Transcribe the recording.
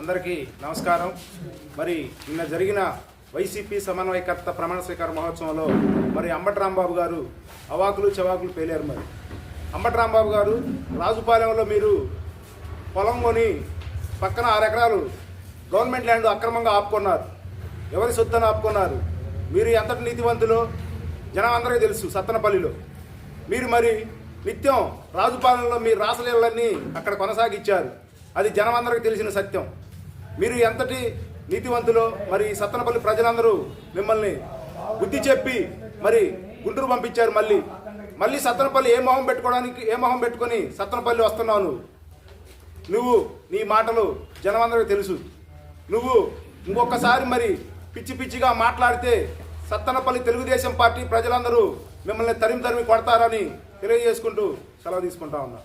అందరికీ నమస్కారం. మరి నిన్న జరిగిన వైసీపీ సమన్వయకర్త ప్రమాణ స్వీకార మహోత్సవంలో మరి అంబటి రాంబాబు గారు అవాకులు చవాకులు పేలారు. మరి అంబటి రాంబాబు గారు రాజుపాలెంలో మీరు పొలం కొని పక్కన 6 ఎకరాలు గవర్నమెంట్ ల్యాండ్ అక్రమంగా ఆపుకున్నారు. ఎవరి సొత్తును ఆపుకున్నారు? మీరు ఎంతటి నీతివంతులో జనం అందరికీ తెలుసు. సత్తనపల్లిలో మీరు మరి నిత్యం రాజుపాలెంలో మీ రాసలీలన్నీ అక్కడ కొనసాగించారు. అది జనం అందరికీ తెలిసిన సత్యం. మీరు ఎంతటి నీతివంతులో మరి సత్తనపల్లి ప్రజలందరూ మిమ్మల్ని బుద్ధి చెప్పి మరి గుంటూరు పంపించారు. మళ్ళీ సత్తనపల్లి ఏ మొహం పెట్టుకొని సత్తనపల్లి వస్తున్నావు నువ్వు నీ మాటలు జనం అందరికీ తెలుసు. నువ్వు ఇంకొకసారి మరి పిచ్చిగా మాట్లాడితే సత్తనపల్లి తెలుగుదేశం పార్టీ ప్రజలందరూ మిమ్మల్ని తరిమి కొడతారని తెలియజేసుకుంటూ సెలవు తీసుకుంటా ఉన్నా.